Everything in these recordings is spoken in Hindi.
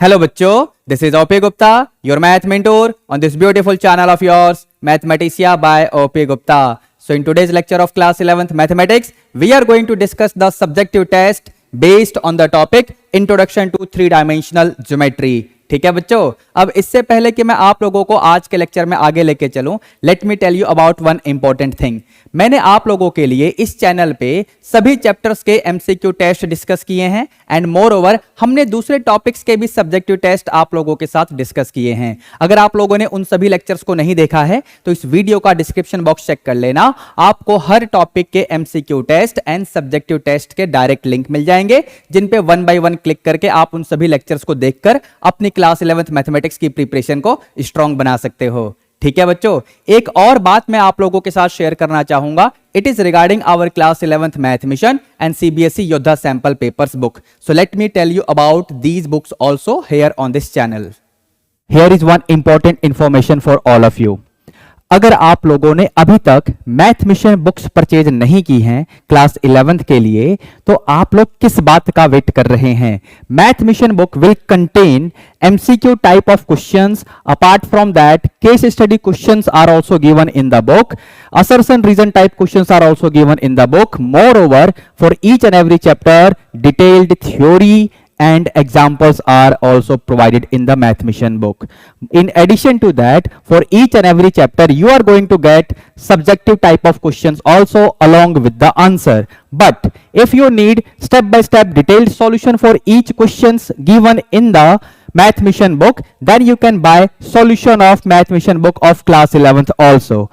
Hello बच्चों, this is OP Gupta, your math mentor on this beautiful channel of yours, Mathematica by OP Gupta. So in today's lecture of class 11th mathematics, we are going to discuss the subjective test based on the topic Introduction to Three-Dimensional Geometry. ठीक है बच्चों, अब इससे पहले कि मैं आप लोगों को आज के लेक्चर में आगे लेके चलूं, let me tell you about one important thing. मैंने आप लोगों के लिए इस चैनल पे सभी चैप्टर्स के एमसीक्यू टेस्ट डिस्कस किए हैं एंड मोर ओवर हमने दूसरे टॉपिक्स के भी सब्जेक्टिव टेस्ट आप लोगों के साथ डिस्कस किए हैं। अगर आप लोगों ने उन सभी लेक्चर्स को नहीं देखा है तो इस वीडियो का डिस्क्रिप्शन बॉक्स चेक कर लेना, आपको हर टॉपिक के MCQ test and subjective test के डायरेक्ट लिंक मिल जाएंगे, जिन पे वन बाय वन क्लिक करके आप उन सभी लेक्चर्स को देखकर अपनी क्लास 11th मैथमेटिक्स की प्रिपरेशन को स्ट्रांग बना सकते हो। ठीक है बच्चों, एक और बात मैं आप लोगों के साथ शेयर करना चाहूंगा। It is regarding our class 11th math mission and CBSE Yoddha sample papers book. So let me tell you about these books also here on this channel. Here is one important information for all of you. अगर आप लोगों ने अभी तक मैथ मिशन बुक्स परचेज नहीं की हैं क्लास 11th के लिए, तो आप लोग किस बात का वेट कर रहे हैं? Math mission book will contain MCQ type of questions. Apart from that, case study questions are also given in the book. Assertion reason type questions are also given in the book. Moreover, for each and every chapter, detailed theory and examples are also provided in the math mission book. In addition to that, for each and every chapter you are going to get subjective type of questions also along with the answer. But if you need step by step detailed solution for each questions given in the math mission book, then you can buy solution of math mission book of class 11th also.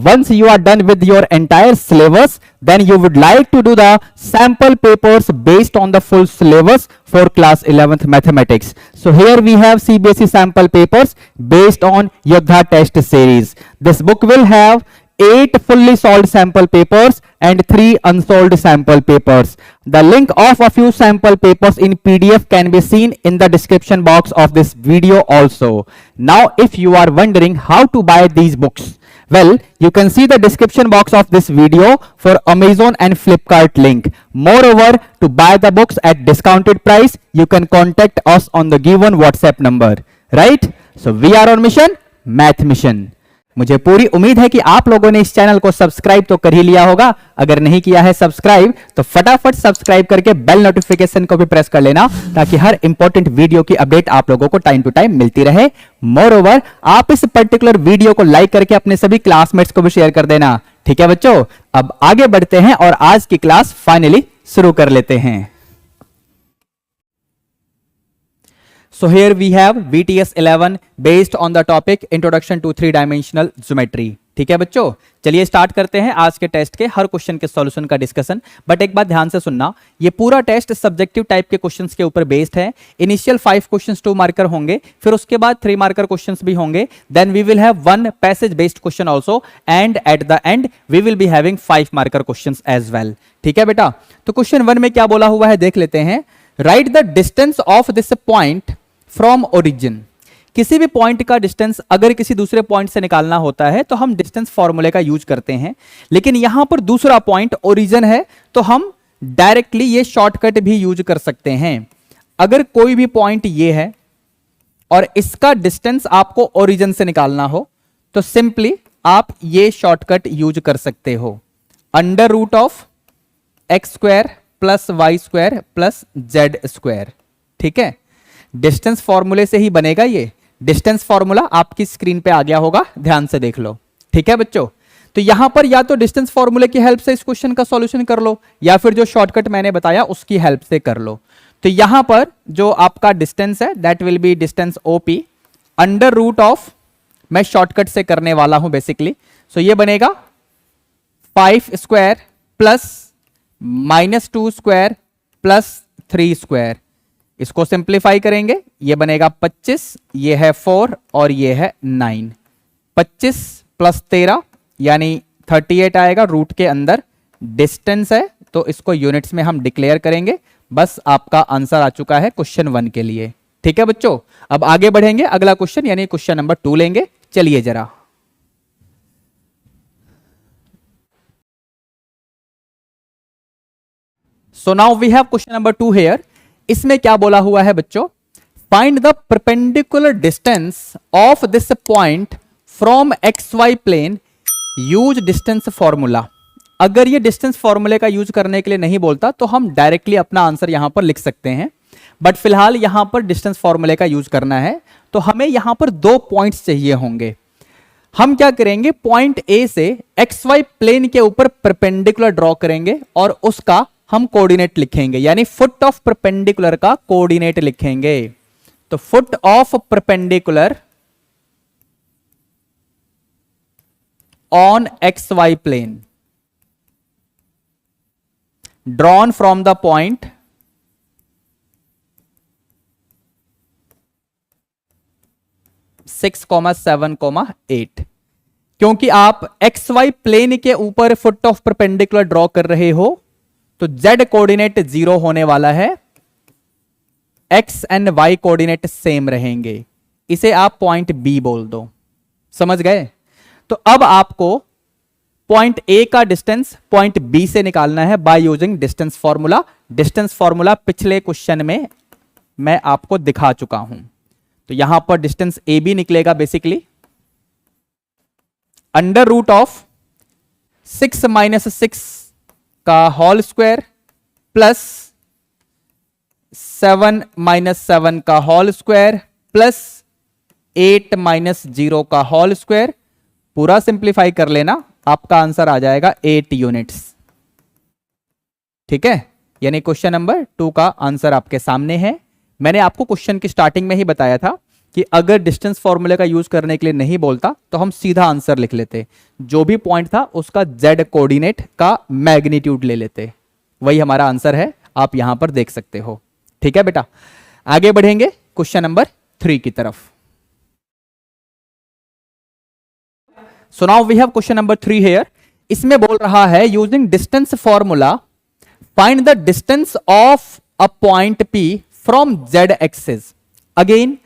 Once you are done with your entire syllabus, then you would like to do the sample papers based on the full syllabus for class 11th mathematics. So here we have CBSE sample papers based on Yodha test series. This book will have 8 fully solved sample papers and 3 unsolved sample papers. The link of a few sample papers in PDF can be seen in the description box of this video also. Now if you are wondering how to buy these books, well, you can see the description box of this video for Amazon and Flipkart link. Moreover, to buy the books at discounted price, you can contact us on the given WhatsApp number. Right? So we are on mission, Math Mission. मुझे पूरी उम्मीद है कि आप लोगों ने इस चैनल को सब्सक्राइब तो कर ही लिया होगा। अगर नहीं किया है सब्सक्राइब, तो फटाफट सब्सक्राइब करके बेल नोटिफिकेशन को भी प्रेस कर लेना, ताकि हर इंपॉर्टेंट वीडियो की अपडेट आप लोगों को टाइम टू टाइम मिलती रहे। मोरओवर, आप इस पर्टिकुलर वीडियो को लाइक करके अपने सभी क्लासमेट्स को भी शेयर कर देना। ठीक है बच्चों, अब आगे बढ़ते हैं और आज की क्लास फाइनली शुरू कर लेते हैं। So here we have VTS 11 based on the topic Introduction to Three-Dimensional Geometry. ठीक है बच्चों, चलिए स्टार्ट करते हैं आज के टेस्ट के हर क्वेश्चन के सॉल्यूशन का डिस्कशन। बट एक बात ध्यान से सुनना, ये पूरा टेस्ट सब्जेक्टिव टाइप के क्वेश्चंस के ऊपर बेस्ड है। इनिशियल 5 क्वेश्चंस 2 मार्कर होंगे, फिर उसके बाद 3 मार्कर क्वेश्चंस भी होंगे। Then we will have 1 passage based question also, and at the end we will be having 5 marker questions as well. ठीक है बेटा, तो क्वेश्चन 1 में क्या बोला हुआ है देख लेते हैं। Right the distance of this point from origin. किसी भी पॉइंट का डिस्टेंस अगर किसी दूसरे पॉइंट से निकालना होता है तो हम डिस्टेंस फॉर्मूले का यूज करते हैं, लेकिन यहां पर दूसरा पॉइंट ओरिजिन है तो हम डायरेक्टली ये शॉर्टकट भी यूज कर सकते हैं। अगर कोई भी पॉइंट ये है और इसका डिस्टेंस आपको ओरिजिन से निकालना हो तो सिंपली आप ये शॉर्टकट यूज कर सकते हो, under root of x square plus y square plus z square. ठीक है, डिस्टेंस फॉर्मूले से ही बनेगा। ये डिस्टेंस फॉर्मूला आपकी स्क्रीन पे आ गया होगा, ध्यान से देख लो। ठीक है बच्चों, तो यहां पर या तो डिस्टेंस फॉर्मूले की हेल्प से इस क्वेश्चन का सॉल्यूशन कर लो, या फिर जो शॉर्टकट मैंने बताया उसकी हेल्प से कर लो। तो यहां पर जो आपका डिस्टेंस है that will be distance OP under root of, मैं शॉर्टकट से करने वाला हूं बेसिकली। सो ये बनेगा 5 square plus -2 square plus 3 square. इसको सिंप्लीफाई करेंगे, ये बनेगा 25, ये है 4 और ये है 9। 25 प्लस 13 यानी 38 आएगा रूट के अंदर। डिस्टेंस है तो इसको यूनिट्स में हम डिक्लेयर करेंगे। बस आपका आंसर आ चुका है क्वेश्चन 1 के लिए। ठीक है बच्चों, अब आगे बढ़ेंगे, अगला क्वेश्चन यानी क्वेश्चन नंबर 2 लेंगे। चलिए जरा, so now we have question number 2 here. इसमें क्या बोला हुआ है बच्चों, find the perpendicular distance of this point from x y plane, use distance formula. अगर ये डिस्टेंस फॉर्मूले का यूज करने के लिए नहीं बोलता तो हम डायरेक्टली अपना आंसर यहां पर लिख सकते हैं, बट फिलहाल यहां पर डिस्टेंस फॉर्मूले का यूज करना है। तो हमें यहां पर 2 पॉइंट्स चाहिए होंगे। हम क्या करेंगे, पॉइंट ए से एक्स वाई प्लेन के ऊपर परपेंडिकुलर ड्रॉ करेंगे और उसका हम कोऑर्डिनेट लिखेंगे, यानी फुट ऑफ परपेंडिकुलर का कोऑर्डिनेट लिखेंगे। तो foot of perpendicular on x y plane drawn from the point 6,7,8। क्योंकि आप एक्स वाई प्लेन के ऊपर फुट ऑफ परपेंडिकुलर ड्रॉ कर रहे हो तो जेड कोऑर्डिनेट 0 होने वाला है, x and y coordinate same रहेंगे। इसे आप पॉइंट बी बोल दो। समझ गए? तो अब आपको पॉइंट ए का डिस्टेंस पॉइंट बी से निकालना है by using distance formula. Distance formula पिछले क्वेश्चन में मैं आपको दिखा चुका हूं। तो यहां पर डिस्टेंस ए बी निकलेगा बेसिकली अंडर रूट ऑफ 6 - 6 का होल स्क्वायर प्लस 7 - 7 का होल स्क्वायर प्लस 8 - 0 का होल स्क्वायर। पूरा सिंप्लीफाई कर लेना, आपका आंसर आ जाएगा 8 यूनिट्स। ठीक है, यानी क्वेश्चन नंबर 2 का आंसर आपके सामने है। मैंने आपको क्वेश्चन की स्टार्टिंग में ही बताया था कि अगर डिस्टेंस फॉर्मूले का यूज करने के लिए नहीं बोलता तो हम सीधा आंसर लिख लेते, जो भी पॉइंट था उसका जेड कोऑर्डिनेट का मैग्नीट्यूड ले लेते। वही हमारा आंसर है, आप यहां पर देख सकते हो। ठीक है बेटा, आगे बढ़ेंगे क्वेश्चन नंबर 3 की तरफ। So now we have question number 3 here. इसमें बोल रहा है using distance formula find the distance of a point P from z axis. Again,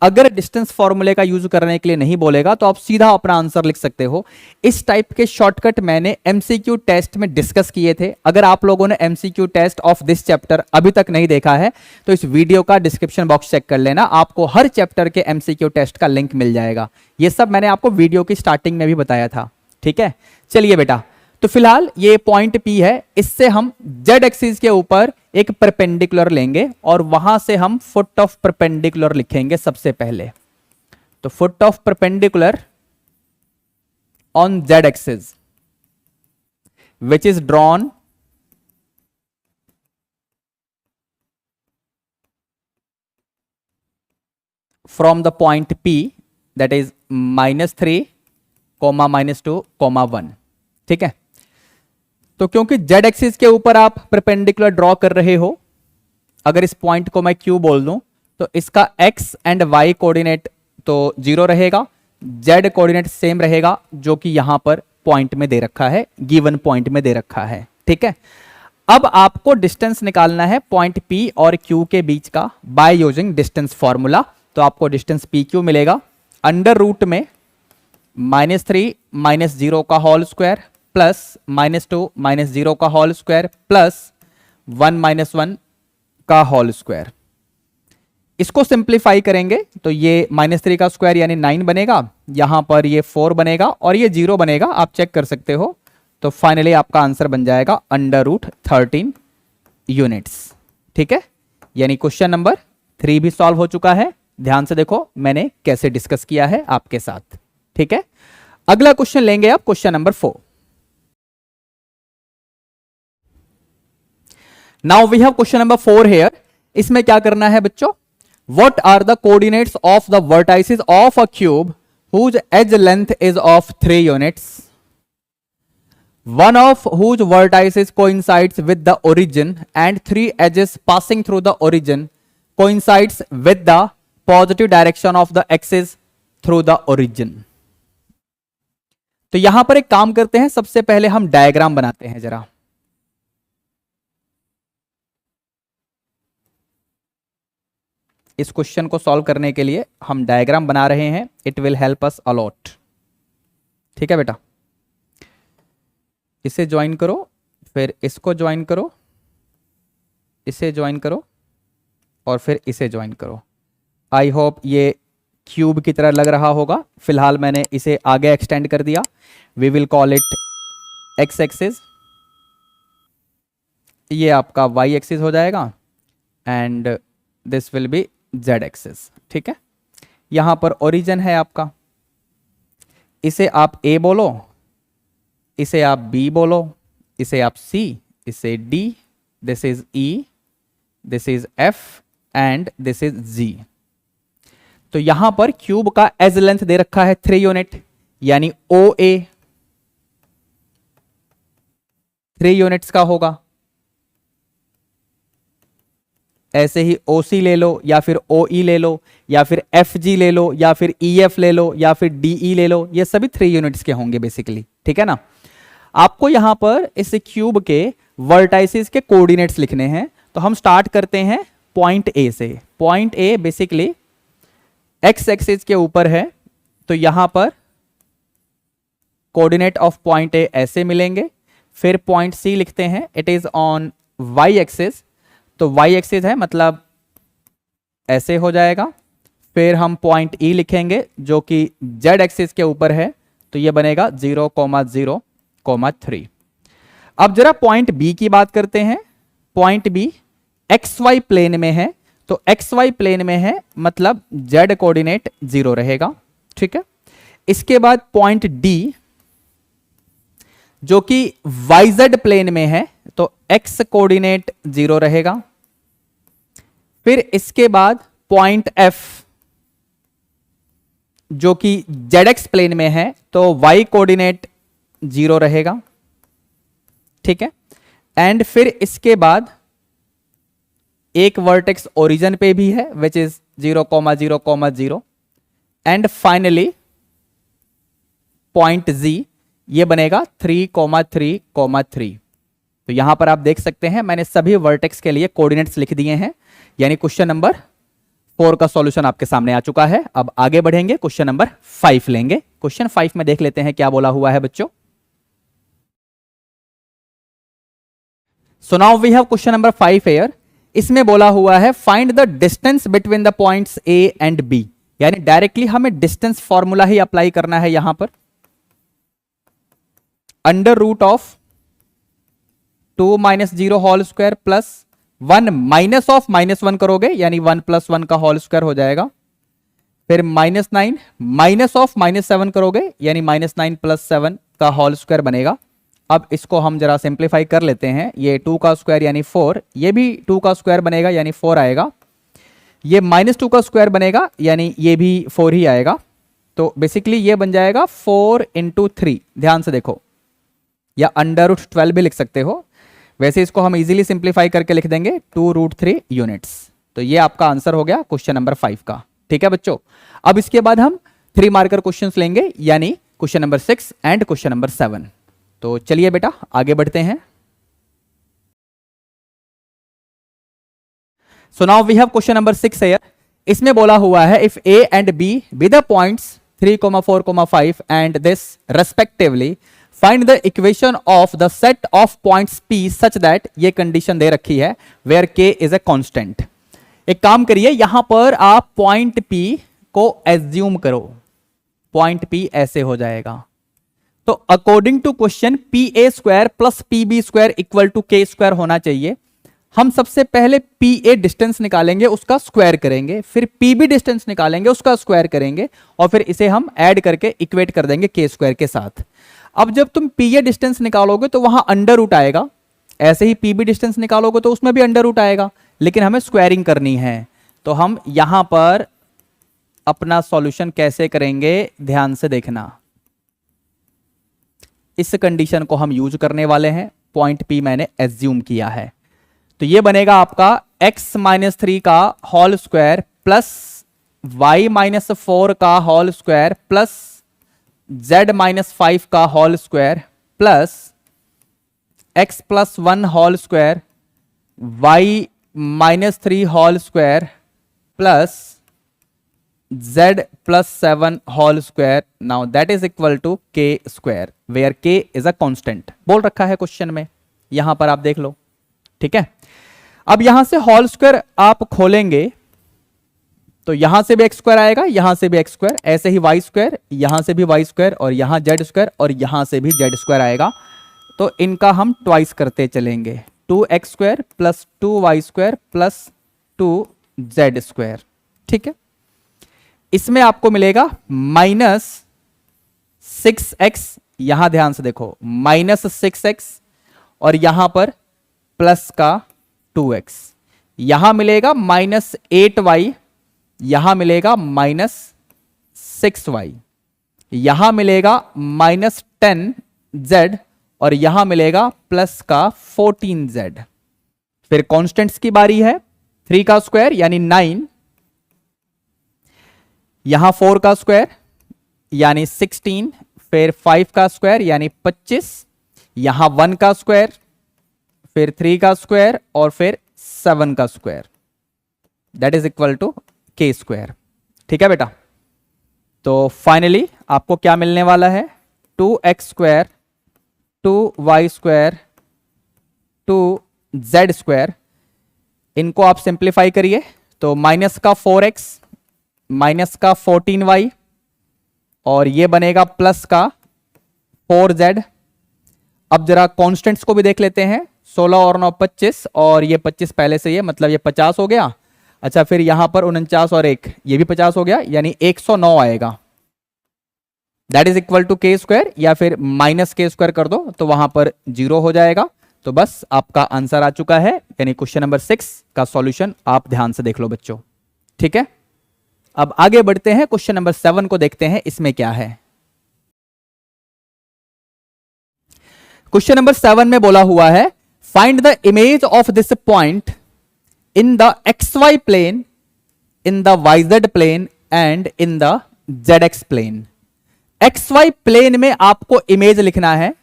अगर डिस्टेंस फॉर्मूले का यूज करने के लिए नहीं बोलेगा तो आप सीधा अपना आंसर लिख सकते हो। इस टाइप के शॉर्टकट मैंने एमसीक्यू टेस्ट में डिस्कस किए थे। अगर आप लोगों ने MCQ test of this chapter अभी तक नहीं देखा है तो इस वीडियो का डिस्क्रिप्शन बॉक्स चेक कर लेना, आपको हर चैप्टर के एमसीक्यू टेस्ट का लिंक मिल जाएगा। ये सब मैंने आपको वीडियो की स्टार्टिंग में भी बताया था। ठीक है, चलिए बेटा, तो फिलहाल ये पॉइंट पी है, इससे हम जेड एक्सिस के ऊपर एक परपेंडिकुलर लेंगे और वहां से हम फुट ऑफ परपेंडिकुलर लिखेंगे सबसे पहले। तो foot of perpendicular on Z axis which is drawn from the point P that is -3, -2, -1। ठीक है, तो क्योंकि जेड एक्सिस के ऊपर आप परपेंडिकुलर ड्रॉ कर रहे हो, अगर इस पॉइंट को मैं Q बोल दूं तो इसका एक्स एंड वाई कोऑर्डिनेट तो 0 रहेगा, जेड कोऑर्डिनेट सेम रहेगा जो कि यहां पर पॉइंट में दे रखा है, गिवन पॉइंट में दे रखा है। ठीक है, अब आपको डिस्टेंस निकालना है पॉइंट P और Q के बीच का बाय यूजिंग डिस्टेंस फॉर्मूला। तो आपको डिस्टेंस PQ मिलेगा अंडर रूट में -3 - 0 का होल स्क्वायर प्लस -2 - 0 का होल स्क्वायर प्लस 1 - 1 का होल स्क्वायर। इसको सिंप्लीफाई करेंगे तो ये -3 का स्क्वायर यानी 9 बनेगा, यहां पर ये 4 बनेगा और ये 0 बनेगा, आप चेक कर सकते हो। तो फाइनली आपका आंसर बन जाएगा √13 यूनिट्स। ठीक है, यानी क्वेश्चन नंबर 3 भी सॉल्व हो चुका है। ध्यान से देखो मैंने कैसे डिस्कस किया है आपके साथ। ठीक है, अगला क्वेश्चन लेंगे आप, question number 4। Now we have question number 4 here. इसमें क्या करना है बच्चों, what are the coordinates of the vertices of a cube whose edge length is of 3 units, one of whose vertices coincides with the origin and 3 edges passing through the origin coincides with the positive direction of the axis through the origin। तो यहां पर एक काम करते हैं, सबसे पहले हम डायग्राम बनाते हैं जरा। इस क्वेश्चन को सॉल्व करने के लिए हम डायग्राम बना रहे हैं, it will help us allot. ठीक है बेटा, इसे ज्वाइन करो, फिर इसको ज्वाइन करो, इसे ज्वाइन करो और फिर इसे ज्वाइन करो। आई होप ये क्यूब की तरह लग रहा होगा। फिलहाल मैंने इसे आगे एक्सटेंड कर दिया। We will call it x axis, ये आपका वाई एक्सिस हो जाएगा and this will be z axis. ठीक है, यहां पर ओरिजिन है आपका, इसे आप ए बोलो, इसे आप बी बोलो, इसे आप सी, इसे D, this is E, this is F and this is G. तो यहां पर क्यूब का एज लेंथ दे रखा है 3 यूनिट, यानी ओ ए 3 यूनिट्स का होगा। ऐसे ही ओ सी ले लो या फिर ओ ई ले लो या फिर एफ जी ले लो या फिर ई एफ ले लो या फिर डी ई ले लो, ये सभी 3 यूनिट्स के होंगे बेसिकली। ठीक है ना। आपको यहां पर इस क्यूब के वर्टाइसिस के कोऑर्डिनेट्स लिखने हैं, तो हम स्टार्ट करते हैं पॉइंट ए से। Point A basically x axis के ऊपर है, तो यहां पर कोऑर्डिनेट ऑफ पॉइंट ए ऐसे मिलेंगे। फिर पॉइंट सी लिखते हैं, it is on y axis, तो वाई एक्सिस है मतलब ऐसे हो जाएगा। फिर हम पॉइंट ई लिखेंगे जो कि जेड एक्सिस के ऊपर है, तो ये बनेगा 0,0,3। अब जरा पॉइंट बी की बात करते हैं। Point B x y plane में है, तो एक्स वाई प्लेन में है मतलब जेड कोऑर्डिनेट 0 रहेगा। ठीक है, इसके बाद पॉइंट डी जो कि वाईजेड प्लेन में है, तो एक्स कोऑर्डिनेट 0 रहेगा। फिर इसके बाद पॉइंट एफ जो कि जेड एक्स प्लेन में है, तो वाई कोऑर्डिनेट 0 रहेगा। ठीक है, एंड फिर इसके बाद एक वर्टेक्स ओरिजिन पे भी है which is 0,0,0 and finally point G, ये बनेगा 3,3,3। तो यहां पर आप देख सकते हैं मैंने सभी वर्टेक्स के लिए कोऑर्डिनेट्स लिख दिए हैं, यानी क्वेश्चन नंबर 4 का सॉल्यूशन आपके सामने आ चुका है। अब आगे बढ़ेंगे, क्वेश्चन नंबर 5 लेंगे। क्वेश्चन 5 में देख लेते हैं क्या बोला हुआ है बच्चों। So now we have question number 5 here. इसमें बोला हुआ है find the distance between the points A and B, यानी डायरेक्टली हमें डिस्टेंस फॉर्मूला ही अप्लाई करना है यहां पर। Under root of 2 - 0 whole square plus 1 minus of -1 करोगे, यानी 1 + 1 का होल स्क्वायर हो जाएगा। फिर -9 माइनस ऑफ -7 करोगे, यानी -9 + 7 का होल स्क्वायर बनेगा। अब इसको हम जरा सिंप्लीफाई कर लेते हैं। ये 2 का स्क्वायर यानी 4, ये भी 2 का स्क्वायर बनेगा यानी 4 आएगा। ये -2 का स्क्वायर बनेगा यानी ये भी 4 ही आएगा। तो बेसिकली ये बन जाएगा 4 × 3। ध्यान से देखो, या √12 भी लिख सकते हो। वैसे इसको हम इजीली सिंप्लीफाई करके लिख देंगे 2√3 यूनिट्स। तो ये आपका आंसर हो गया क्वेश्चन नंबर 5 का। ठीक है बच्चों, अब इसके बाद हम 3 मार्कर क्वेश्चंस लेंगे, यानी question number 6 and question number 7। तो चलिए बेटा आगे बढ़ते हैं। So now we have question number 6 here. इसमें बोला हुआ है if A and B be the points 3,4,5 and this respectively find the equation of the set of points P such that, ये कंडीशन दे रखी है वेयर के इज ए कांस्टेंट। एक काम करिए, यहां पर आप पॉइंट पी को एज्यूम करो। पॉइंट पी ऐसे हो जाएगा। तो according to question P A square plus P B square equal to k square होना चाहिए। हम सबसे पहले पी ए डिस्टेंस निकालेंगे, उसका स्क्वायर करेंगे, फिर पी बी डिस्टेंस निकालेंगे, उसका स्क्वायर करेंगे, और फिर इसे हम ऐड करके इक्वेट कर देंगे के स्क्वायर के साथ। अब जब तुम पी ए डिस्टेंस निकालोगे तो वहां अंडर रूट आएगा, ऐसे ही पी बी डिस्टेंस निकालोगे तो उसमें भी अंडर रूट आएगा, लेकिन हमें स्क्वायरिंग करनी है। तो हम यहां पर अपना सॉल्यूशन कैसे करेंगे, ध्यान से देखना। इस कंडीशन को हम यूज करने वाले हैं। पॉइंट पी मैंने एज्यूम किया है, तो ये बनेगा आपका x-3 का होल स्क्वायर प्लस y-4 का होल स्क्वायर प्लस z-5 का whole square plus x + 1 whole square y-3 whole square plus z + 7 whole square. Now that is equal to k square where k is a constant बोल रखा है क्वेश्चन में, यहां पर आप देख लो। ठीक है, अब यहां से होल स्क्वायर आप खोलेंगे तो यहां से भी एक्स स्क्वायर आएगा, यहां से भी एक्स स्क्वायर, ऐसे ही वाई स्क्वायर, यहां से भी वाई स्क्वायर, और यहां जेड स्क्वायर, और यहां से भी जेड स्क्वायर आएगा। तो इनका हम ट्वाइस करते चलेंगे, 2x square plus 2y square plus 2z square. ठीक है, इसमें आपको मिलेगा -6x, यहां ध्यान से देखो, -6x, और यहां पर प्लस का 2x, यहां मिलेगा -8y, यहां मिलेगा -6y, यहां मिलेगा -10z, और यहां मिलेगा प्लस का 14z। फिर कांस्टेंट्स की बारी है, 3 का स्क्वायर यानी 9, यहां 4 का स्क्वायर यानी 16, फिर 5 का स्क्वायर यानी 25, यहां 1 का स्क्वायर, फिर 3 का स्क्वायर, और फिर 7 का square, that is equal to k square. ठीक है बेटा, तो फाइनली आपको क्या मिलने वाला है, 2x square 2y square 2z square. इनको आप सिंप्लीफाई करिए तो माइनस का 4x माइनस का 14y, और ये बनेगा प्लस का 4z। अब जरा कांस्टेंट्स को भी देख लेते हैं, 16 और 9 25, और ये 25 पहले से, ये मतलब ये 50 हो गया। अच्छा, फिर यहां पर 49 और 1, ये भी 50 हो गया, यानी 109 आएगा, that is equal to k square, या फिर माइनस k स्क्वायर कर दो तो वहां पर 0 हो जाएगा। तो बस आपका आंसर आ चुका है, यानी क्वेश्चन नंबर 6 का सॉल्यूशन आप ध्यान से देख लो बच्चों। ठीक है, अब आगे बढ़ते हैं, क्वेश्चन नंबर 7 को देखते हैं, इसमें क्या है। क्वेश्चन नंबर 7 में बोला हुआ है, find the image of this point in the XY plane, in the YZ plane and in the ZX plane. XY plane में आपको इमेज लिखना है,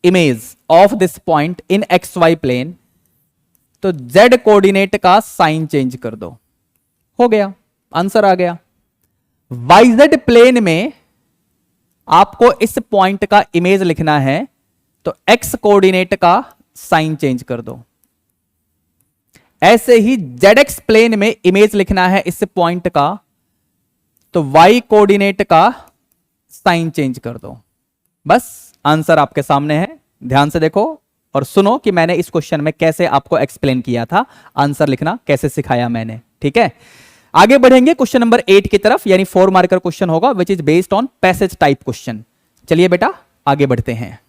image of this point in XY plane, तो Z कोऑर्डिनेट का साइन चेंज कर दो, हो गया, आंसर आ गया। YZ प्लेन में आपको इस पॉइंट का इमेज लिखना है, तो X कोऑर्डिनेट का साइन चेंज कर दो। ऐसे ही ZX प्लेन में इमेज लिखना है इस पॉइंट का, तो Y कोऑर्डिनेट का साइन चेंज कर दो। बस आंसर आपके सामने है, ध्यान से देखो और सुनो कि मैंने इस क्वेश्चन में कैसे आपको एक्सप्लेन किया था, आंसर लिखना कैसे सिखाया मैंने। ठीक है, आगे बढ़ेंगे क्वेश्चन नंबर 8 की तरफ, यानी 4 मार्कर क्वेश्चन होगा, which is based on passage type question. चलिए बेटा आगे बढ़ते हैं।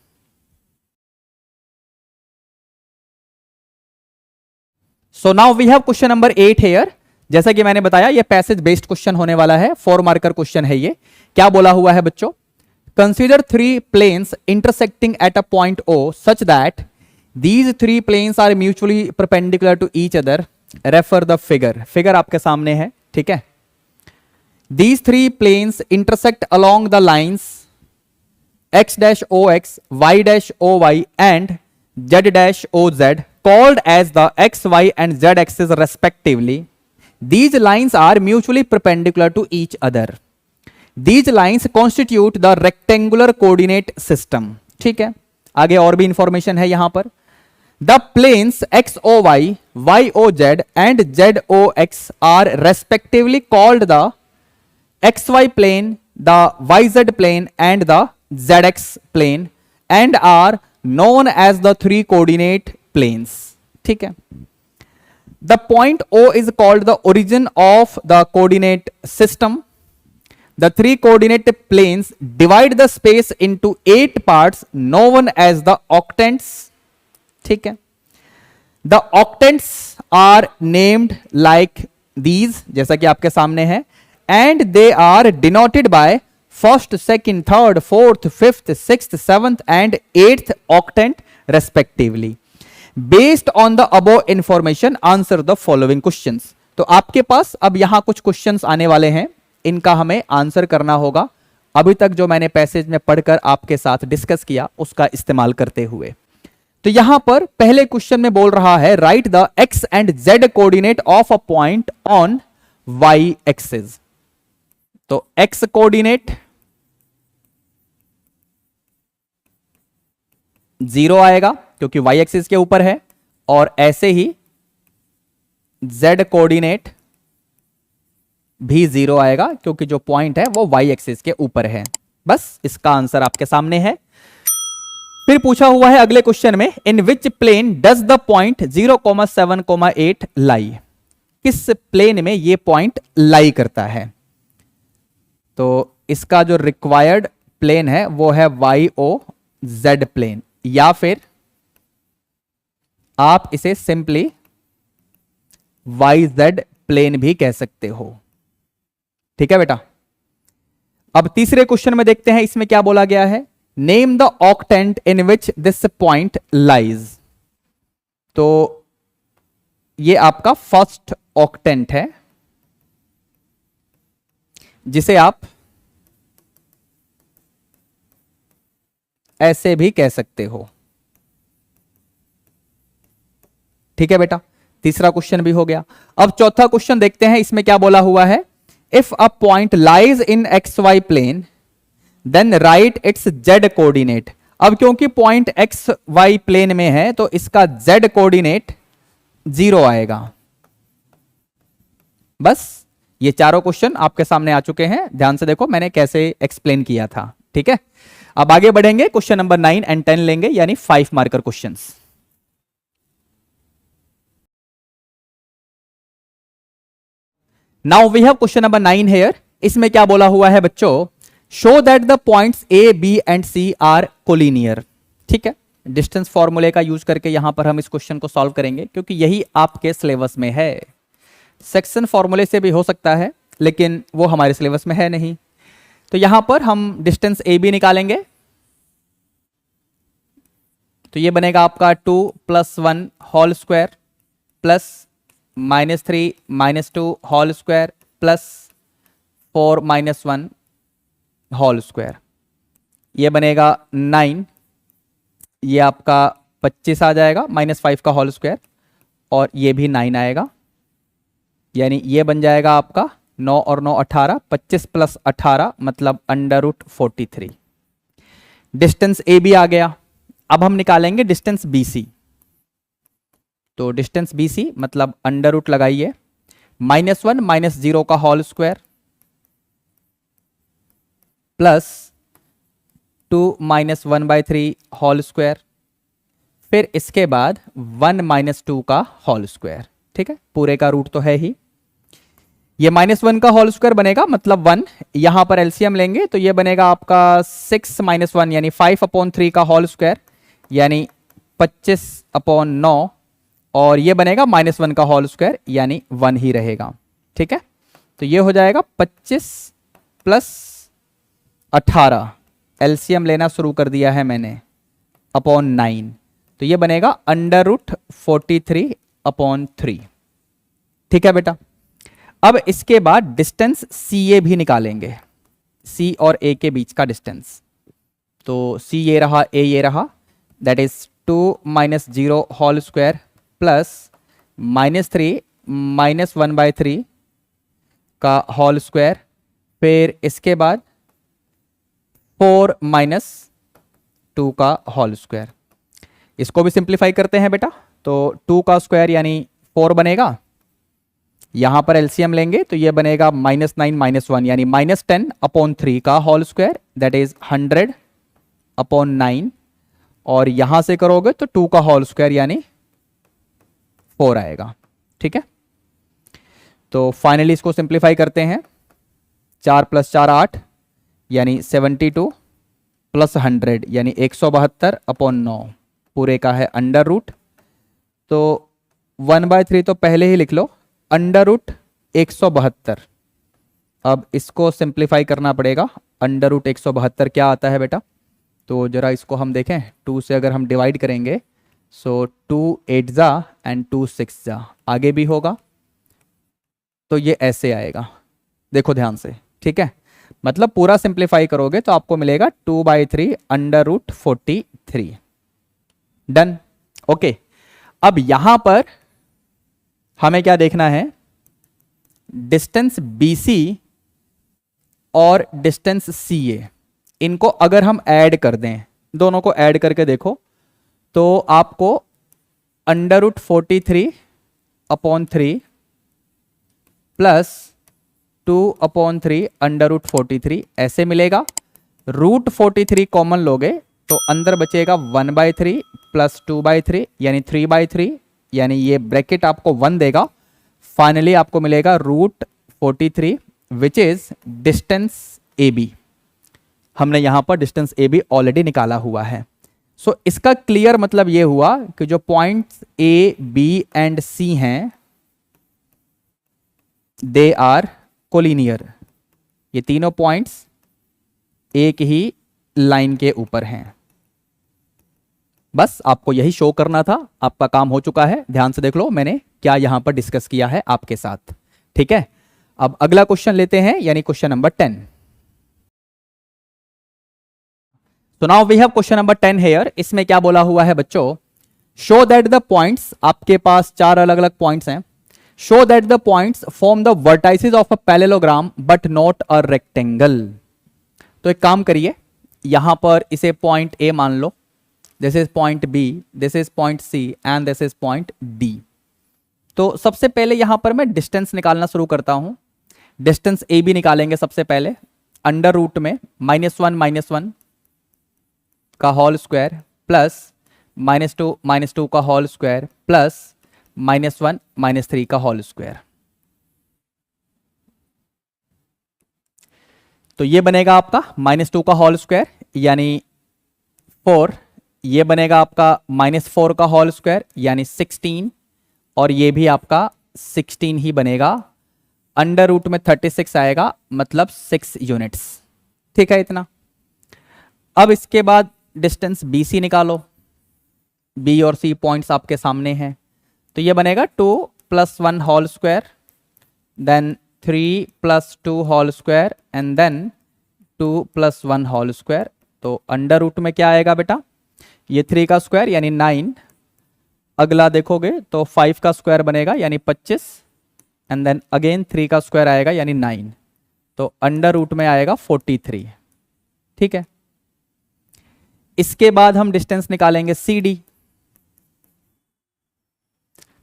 So now we have question number 8 here. जैसा कि मैंने बताया ये पैसेज बेस्ड क्वेश्चन होने वाला है, 4 मार्कर क्वेश्चन है ये। क्या बोला हुआ है बच्चों, consider 3 planes intersecting at a point O such that these 3 planes are mutually perpendicular to each other, refer the figure. Figure आपके सामने है, ठीक है। These 3 planes intersect along the lines x dash ox, y dash oy and z dash oz called as the x, y and z axis respectively. These lines are mutually perpendicular to each other. These lines constitute the rectangular coordinate system. ठीक है, आगे और भी इंफॉर्मेशन है यहां पर। The planes xoy, yoz and zox are respectively called the xy plane, the yz plane and the zx plane and are known as the 3 coordinate planes. ठीक है, the point O is called the origin of the coordinate system. The 3 coordinate planes divide the space into 8 parts known as the octants. ठीक है, the octants are named like these, जैसा कि आपके सामने है, and they are denoted by first, second, third, fourth, fifth, sixth, seventh and 8th octant respectively. Based on the above information, answer the following questions. तो आपके पास अब यहां कुछ क्वेश्चंस आने वाले हैं, इनका हमें आंसर करना होगा, अभी तक जो मैंने पैसेज में पढ़कर आपके साथ डिस्कस किया उसका इस्तेमाल करते हुए। तो यहां पर पहले क्वेश्चन में बोल रहा है, write the x and z coordinate of a point on y axis. तो एक्स कोऑर्डिनेट 0 आएगा क्योंकि वाई एक्सिस के ऊपर है, और ऐसे ही जेड कोऑर्डिनेट भी 0 आएगा, क्योंकि जो पॉइंट है वो y एक्सिस के ऊपर है। बस इसका आंसर आपके सामने है। फिर पूछा हुआ है अगले क्वेश्चन में, इन विच प्लेन डज द पॉइंट 0,7,8 लाई। किस प्लेन में ये पॉइंट लाई करता है? तो इसका जो रिक्वायर्ड प्लेन है वो है YOZ प्लेन, या फिर आप इसे सिंपली YZ प्लेन भी कह सकते हो। ठीक है बेटा। अब तीसरे क्वेश्चन में देखते हैं इसमें क्या बोला गया है। Name the octant in which this point lies. तो ये आपका फर्स्ट ऑक्टेंट है, जिसे आप ऐसे भी कह सकते हो। ठीक है बेटा, तीसरा क्वेश्चन भी हो गया। अब चौथा क्वेश्चन देखते हैं, इसमें क्या बोला हुआ है। If a point lies in XY plane then write its Z coordinate. अब क्योंकि पॉइंट XY प्लेन में है तो इसका Z कोऑर्डिनेट 0 आएगा। बस ये चारों क्वेश्चन आपके सामने आ चुके हैं, ध्यान से देखो मैंने कैसे एक्सप्लेन किया था। ठीक है, अब आगे बढ़ेंगे, क्वेश्चन नंबर 9 एंड 10 लेंगे, यानी 5 marker questions. Now we have question number 9 here. इसमें क्या बोला हुआ है बच्चों, show that the points A, B and C are collinear. ठीक है, डिस्टेंस फॉर्मूले का यूज करके यहां पर हम इस क्वेश्चन को सॉल्व करेंगे, क्योंकि यही आपके सिलेबस में है। सेक्शन फॉर्मूले से भी हो सकता है, लेकिन वो हमारे सिलेबस में है नहीं। तो यहां पर हम डिस्टेंस AB निकालेंगे। तो ये बनेगा आपका 2 + 1 whole square plus -3 - 2 whole square plus 4 - 1 whole square. ये बनेगा 9, ये आपका 25 आ जाएगा, -5 का होल स्क्वायर, और ये भी 9 आएगा, यानी ये बन जाएगा आपका 9 और 9 18, 25 + 18 मतलब √43। डिस्टेंस AB आ गया। अब हम निकालेंगे डिस्टेंस BC। तो डिस्टेंस BC मतलब अंडर लगाइए, -1 - 0 का whole square plus 2 - 1/3 whole square, फिर इसके बाद 1 - 2 का होल स्क्वायर। ठीक है, पूरे का रूट तो है ही। ये -1 का होल स्क्वायर बनेगा मतलब 1, यहां पर एलसीएम लेंगे तो ये बनेगा आपका 6 - 1 यानी 5/3 का होल स्क्वायर, यानी 25/9, और ये बनेगा -1 का होल स्क्वायर यानी 1 ही रहेगा। ठीक है, तो ये हो जाएगा 25 + 18, एलसीएम लेना शुरू कर दिया है मैंने, /9, तो ये बनेगा √43/3। ठीक है बेटा। अब इसके बाद डिस्टेंस CA भी निकालेंगे, C और A के बीच का डिस्टेंस। तो C ये रहा, A ये रहा, that is 2 - 0 whole square plus -3 - 1/3 का होल स्क्वायर, फिर इसके बाद 4 - 2 का होल स्क्वायर। इसको भी सिंप्लीफाई करते हैं बेटा, तो 2 का स्क्वायर यानी 4 बनेगा, यहां पर एलसीएम लेंगे तो ये बनेगा -9 - 1 यानी -10/3 का होल स्क्वायर, दैट इज 100/9, और यहां से करोगे तो 2 का होल स्क्वायर यानी 4 आएगा। ठीक है, तो फाइनली इसको सिंप्लीफाई करते हैं, 4 + 4 8 यानी 72 प्लस 100 यानी 172/9, पूरे का है अंडर रूट। तो 1/3 तो पहले ही लिख लो, √172। अब इसको सिंप्लीफाई करना पड़ेगा, √172 क्या आता है बेटा, तो जरा इसको हम देखें। 2 से अगर हम डिवाइड करेंगे सो 2 8 जा एंड 2 6 जा, आगे भी होगा तो ये ऐसे आएगा, देखो ध्यान से। ठीक है, मतलब पूरा सिंप्लीफाई करोगे तो आपको मिलेगा 2/3 √43। डन। ओके, अब यहां पर हमें क्या देखना है, डिस्टेंस BC और डिस्टेंस CA, इनको अगर हम ऐड कर दें, दोनों को ऐड करके देखो तो आपको √43/3 प्लस 2/3 √43 ऐसे मिलेगा। √43 कॉमन लोगे तो अंदर बचेगा 1/3 प्लस 2/3 यानी 3/3, यानी ये ब्रैकेट आपको 1 देगा। फाइनली आपको मिलेगा √43 विच इज डिस्टेंस AB। हमने यहां पर डिस्टेंस AB ऑलरेडी निकाला हुआ है। सो इसका क्लियर मतलब ये हुआ कि जो points A, B and C हैं दे आर कोलिनियर। ये तीनों पॉइंट्स एक ही लाइन के ऊपर हैं। बस आपको यही शो करना था, आपका काम हो चुका है। ध्यान से देख लो मैंने क्या यहां पर डिस्कस किया है आपके साथ। ठीक है, अब अगला क्वेश्चन लेते हैं, यानी क्वेश्चन नंबर 10। तो now we have question number 10 here. इसमें क्या बोला हुआ है बच्चों, शो दैट द पॉइंट्स, आपके पास 4 अलग अलग पॉइंट्स हैं। Show that the points form the vertices of a parallelogram but not a rectangle. तो एक काम करिए, यहां पर इसे पॉइंट A मान लो, this is point B, this is point C and this is point D। तो सबसे पहले यहां पर मैं डिस्टेंस निकालना शुरू करता हूं। डिस्टेंस AB निकालेंगे सबसे पहले, अंडर रूट में -1 का होल स्क्वायर प्लस -2 का होल स्क्वायर प्लस -1 -3 का होल स्क्वायर। तो ये बनेगा आपका -2 का होल स्क्वायर यानी 4, ये बनेगा आपका -4 का होल स्क्वायर यानी 16, और ये भी आपका 16 ही बनेगा। अंडर रूट में 36 आएगा, मतलब 6 यूनिट्स। ठीक है इतना। अब इसके बाद डिस्टेंस BC निकालो। B और C पॉइंट्स आपके सामने हैं, तो ये बनेगा 2 + 1 whole square, then 3 + 2 whole square and then 2 + 1 whole square. तो अंडर रूट में क्या आएगा बेटा, ये 3 का स्क्वायर यानी 9। अगला देखोगे तो 5 का स्क्वायर बनेगा यानी 25 एंड देन अगेन 3 का स्क्वायर आएगा यानी 9। तो अंडर रूट में आएगा 43। ठीक है, इसके बाद हम डिस्टेंस निकालेंगे CD।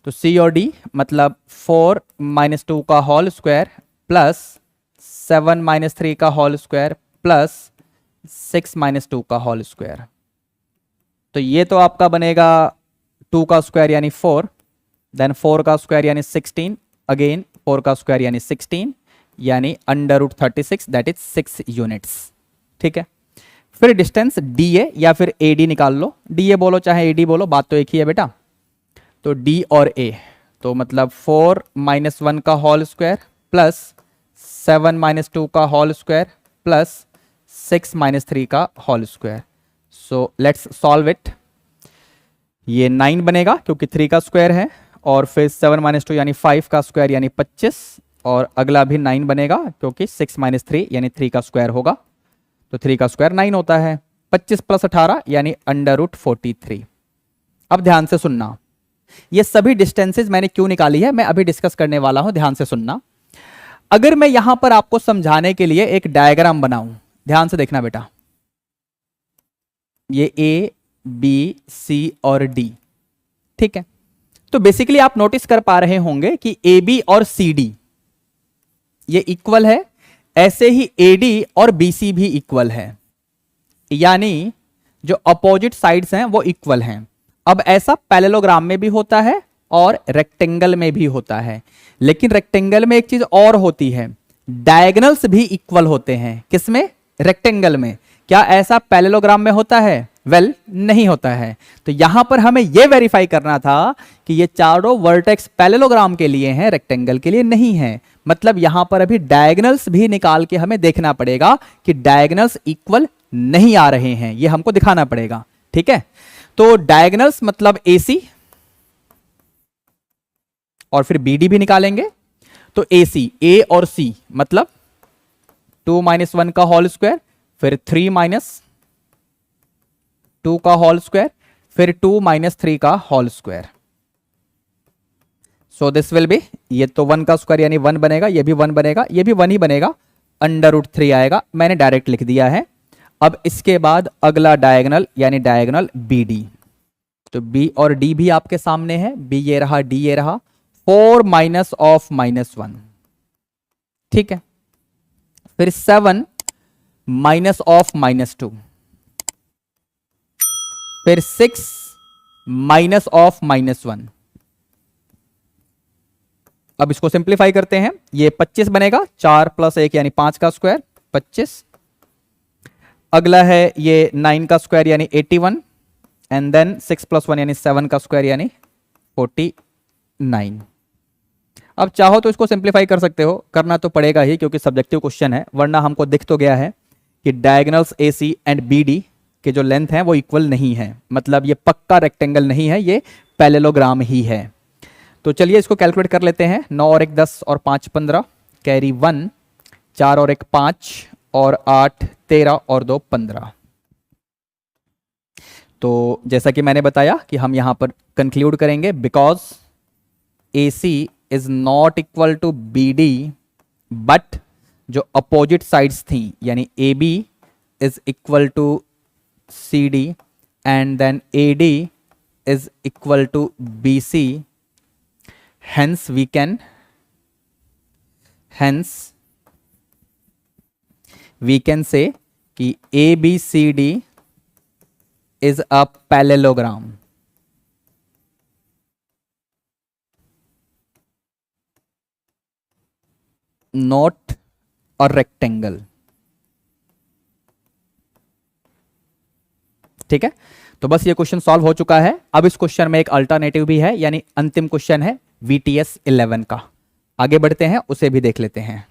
तो C और D मतलब 4 - 2 का होल स्क्वायर प्लस 7 - 3 का होल स्क्वायर प्लस 6 - 2 का होल स्क्वायर। तो ये तो आपका बनेगा 2 का स्क्वायर यानी 4, देन 4 का स्क्वायर यानी 16, अगेन 4 का स्क्वायर यानी 16, यानी under root 36 that is 6 units. ठीक है, फिर डिस्टेंस DA या फिर AD निकाल लो। DA बोलो चाहे AD बोलो, बात तो एक ही है बेटा। तो D और A तो मतलब 4 - 1 का होल स्क्वायर प्लस 7 - 2 का होल स्क्वायर प्लस 6 - 3 का whole square. So let's solve it. ये 9 बनेगा क्योंकि 3 का स्क्वायर है, और फिर 7 - 2 यानी 5 का स्क्वायर यानी 25, और अगला भी 9 बनेगा क्योंकि 6 - 3 यानी 3 का स्क्वायर होगा। तो 3 का स्क्वायर 9 होता है। 25 + 18 यानी अंडर रूट 43। अब ध्यान से सुनना, ये सभी डिस्टेंसेस मैंने क्यों निकाली है मैं अभी डिस्कस करने वाला हूं, ध्यान से सुनना। अगर मैं यहां पर आपको समझाने के लिए एक डायग्राम बनाऊं, ध्यान से देखना बेटा, ये A, B, C और D। ठीक है, तो बेसिकली आप नोटिस कर पा रहे होंगे कि AB और CD ये इक्वल है, ऐसे ही AD और BC भी इक्वल है, यानी जो अपोजिट साइड्स हैं वो इक्वल हैं। अब ऐसा पैरेललोग्राम में भी होता है और रेक्टेंगल में भी होता है, लेकिन रेक्टेंगल में एक चीज और होती है, डायगोनल्स भी इक्वल होते हैं। किसमें? रेक्टेंगल में। क्या ऐसा पैरेललोग्राम में होता है? वेल, नहीं होता है। तो यहां पर हमें यह वेरीफाई करना था कि ये चारों वर्टेक्स पैरेललोग्राम के लिए हैं, रेक्टेंगल के लिए नहीं है। मतलब यहां पर अभी डायगोनल्स भी निकाल के हमें देखना पड़ेगा कि डायगोनल्स इक्वल नहीं आ रहे हैं, ये हमको दिखाना पड़ेगा। ठीक है, तो डायगोनल्स मतलब AC और फिर BD भी निकालेंगे। तो AC A और C मतलब 2 - 1 का होल स्क्वायर, फिर 3 - 2 का होल स्क्वायर, फिर 2 - 3 का whole square. So this will be, ये तो 1 का स्क्वायर यानी 1 बनेगा, ये भी 1 बनेगा, ये भी 1 ही बनेगा, अंडर रूट 3 आएगा, मैंने डायरेक्ट लिख दिया है। अब इसके बाद अगला डायगोनल यानी डायगोनल BD। तो B और D भी आपके सामने है, B ये रहा, D ये रहा, 4 - (-1). ठीक है, फिर 7 माइनस ऑफ -2, फिर 6 माइनस ऑफ -1। अब इसको सिंप्लीफाई करते हैं, ये 25 बनेगा, 4 + 1 यानी 5 का स्क्वायर 25। अगला है ये 9 का स्क्वायर यानी 81, एंड देन 6 + 1 यानी 7 का स्क्वायर यानी 49। अब चाहो तो इसको सिंप्लीफाई कर सकते हो, करना तो पड़ेगा ही क्योंकि सब्जेक्टिव क्वेश्चन है, वरना हमको दिख तो गया है कि डायगोनल्स AC एंड BD के जो लेंथ हैं वो इक्वल नहीं है, मतलब ये पक्का रेक्टेंगल नहीं है, ये पैरेललोग्राम ही है। तो चलिए इसको कैलकुलेट कर लेते हैं। 9 और 1 10 और 5 15, कैरी 1, 4 और 1 5 और 8 13 और 2 15। तो जैसा कि मैंने बताया कि हम यहां पर कंक्लूड करेंगे, because AC is not equal to BD, but जो अपोजिट साइड्स थी यानी AB is equal to CD and then AD is equal to BC, hence we can say कि ABCD is a parallelogram, not a rectangle। ठीक है, तो बस ये क्वेश्चन सॉल्व हो चुका है। अब इस क्वेश्चन में एक अल्टरनेटिव भी है, यानी अंतिम क्वेश्चन है VTS 11 का। आगे बढ़ते हैं, उसे भी देख लेते हैं।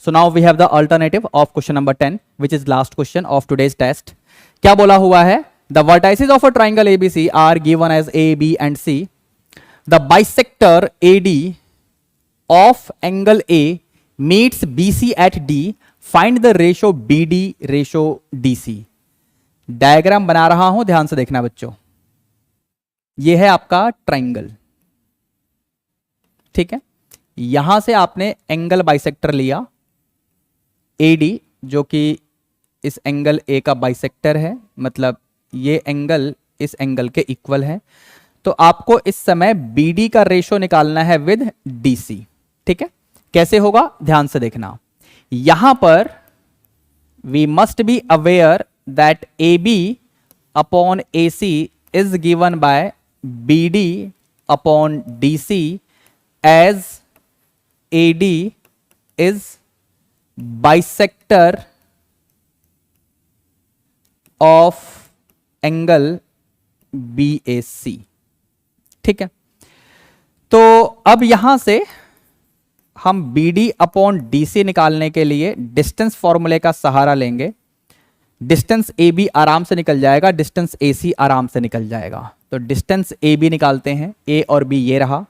So now we have the alternative of question number 10, which is last question of today's test. क्या बोला हुआ है? The vertices of a triangle ABC are given as A, B and C. The bisector AD of angle A meets BC at D. Find the ratio BD ratio DC. Diagram बना रहा हूं, ध्यान से देखना बच्चों। यह है आपका ट्राइंगल, ठीक है। यहां से आपने एंगल बाइसेक्टर लिया AD, जो कि इस एंगल A का बाइसेक्टर है, मतलब ये एंगल इस एंगल के इक्वल है। तो आपको इस समय BD का रेशो निकालना है विद DC, ठीक है। कैसे होगा, ध्यान से देखना। यहां पर we must be aware that AB upon AC is given by BD upon DC as AD is bisector of angle BAC, ठीक है। तो अब यहां से हम BD अपॉन DC निकालने के लिए डिस्टेंस फॉर्मूले का सहारा लेंगे। डिस्टेंस AB आराम से निकल जाएगा, डिस्टेंस AC आराम से निकल जाएगा। तो डिस्टेंस AB निकालते हैं, A और B ये रहा,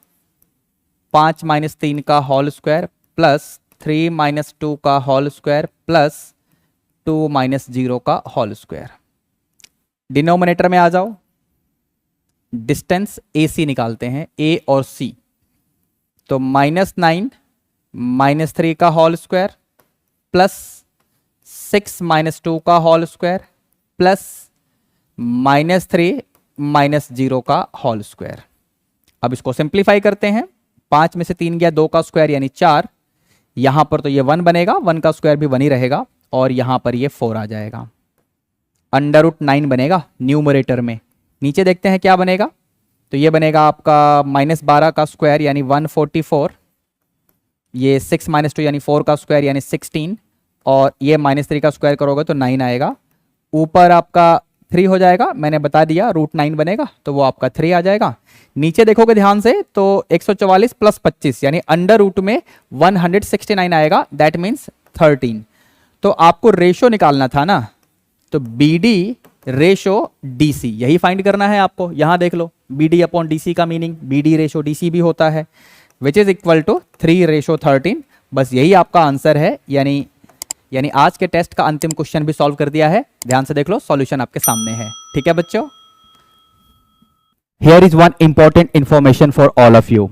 5 - 3 का होल स्क्वायर प्लस 3 - 2 का होल स्क्वायर प्लस 2 - 0 का होल स्क्वायर। डिनोमिनेटर में आ जाओ, डिस्टेंस AC निकालते हैं, A और C। तो -9 - 3 का होल स्क्वायर प्लस 6 - 2 का होल स्क्वायर प्लस -3 - 0 का होल स्क्वायर। अब इसको सिंप्लीफाई करते हैं, 5 में से 3 गया, 2 का स्क्वायर यानी 4। यहां पर तो ये 1 बनेगा, 1 का स्क्वायर भी 1 ही रहेगा, और यहां पर ये 4 आ जाएगा। √9 बनेगा न्यूमरेटर में। नीचे देखते हैं क्या बनेगा, तो ये बनेगा आपका -12 का स्क्वायर यानी 144, ये 6 - 2 यानी 4 का स्क्वायर यानी 16, और ये -3 का स्क्वायर करोगे तो 9 आएगा। ऊपर आपका 3 हो जाएगा, मैंने बता दिया √9 बनेगा, तो वो आपका 3 आ जाएगा। नीचे देखोगे ध्यान से तो 144 + 25 यानी अंडर रूट में 169 आएगा, दैट मीन्स 13। तो आपको रेशो निकालना था ना, तो BD रेशो DC यही फाइंड करना है आपको। यहां देख लो, BD अपॉन DC का मीनिंग BD रेशो DC भी होता है, विच इज इक्वल टू 3:13। बस यही आपका आंसर है, यानी आज के टेस्ट का अंतिम क्वेश्चन भी सॉल्व कर दिया है। ध्यान से देख लो, सॉल्यूशन आपके सामने है, ठीक है बच्चों। Here is one important information for all of you.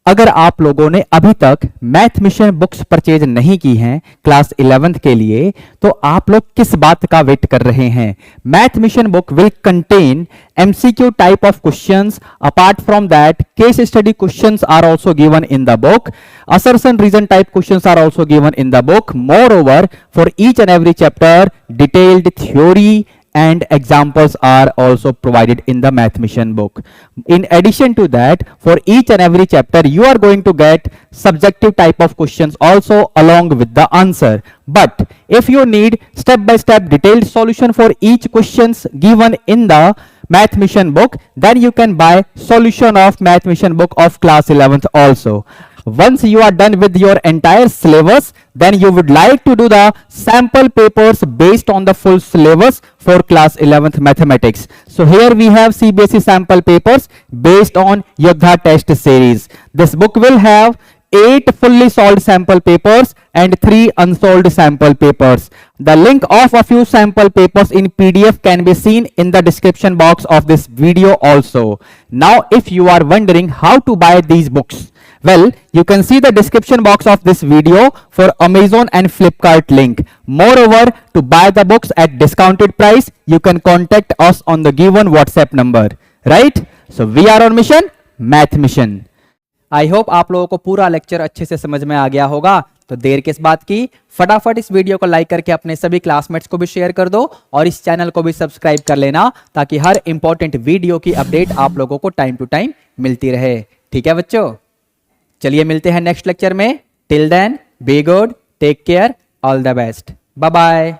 अगर आप लोगों ने अभी तक मैथ मिशन बुक्स परचेज नहीं की हैं क्लास 11th के लिए, तो आप लोग किस बात का वेट कर रहे हैं? Math mission book will contain MCQ type of questions. Apart from that, case study questions are also given in the book. Assertion reason type questions are also given in the book. Moreover, for each and every chapter, detailed theory and examples are also provided in the math mission book. In addition to that, for each and every chapter you are going to get subjective type of questions also along with the answer. But if you need step by step detailed solution for each questions given in the math mission book, then you can buy solution of math mission book of class 11th also. Once you are done with your entire syllabus, then you would like to do the sample papers based on the full syllabus for class 11th mathematics. So here we have CBSE sample papers based on Yogda test series. This book will have 8 fully solved sample papers and 3 unsolved sample papers. The link of a few sample papers in PDF can be seen in the description box of this video also. Now if you are wondering how to buy these books, well, you can see the description box of this video for Amazon and Flipkart link. Moreover, to buy the books at discounted price, you can contact us on the given WhatsApp number. Right? So we are on mission, Math Mission. I hope आप लोगों को पूरा लेक्चर अच्छे से समझ में आ गया होगा। तो देर किस बात की, फटाफट इस वीडियो को लाइक करके अपने सभी क्लासमेट्स को भी शेयर कर दो और इस चैनल को भी सब्सक्राइब कर लेना, ताकि हर इंपॉर्टेंट वीडियो की अपडेट आप लोगों को टाइम टू टाइम मिलती रहे। ठीक है बच्चों, चलिए मिलते हैं नेक्स्ट लेक्चर में। Till then be good, take care, all the best, bye bye.